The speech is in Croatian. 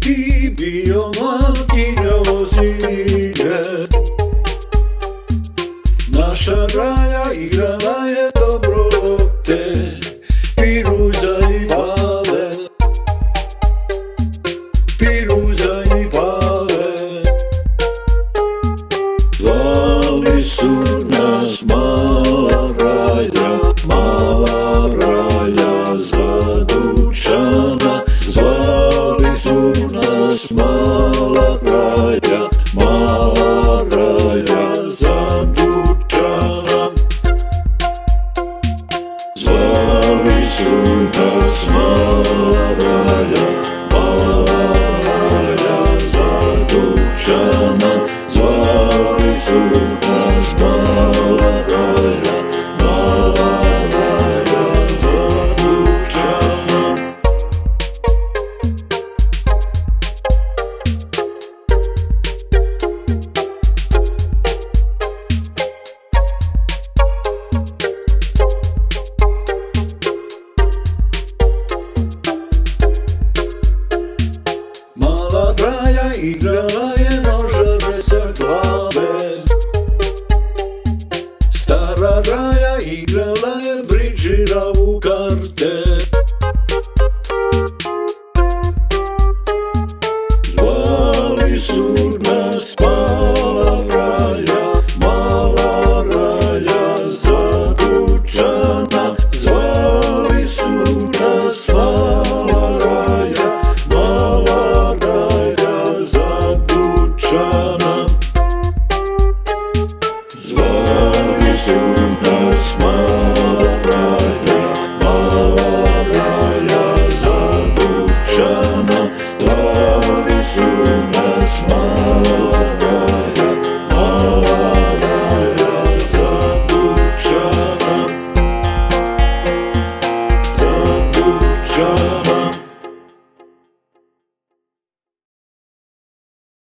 Taki bio mladi Rozilje. Naša Raja igrala je dobro te Piruza i Pale, Piruza i Pale. Zvali su nas Mala Raja, Mala Raja za Dušana. Zvali su nas Mala Raja, Mala Raja za Dušana. Zvali su nas Mala Raja, Mala Raja za Dušana. Zvali su nas Mala Raja, Mala Raja za Dušana. Mala Raja igrala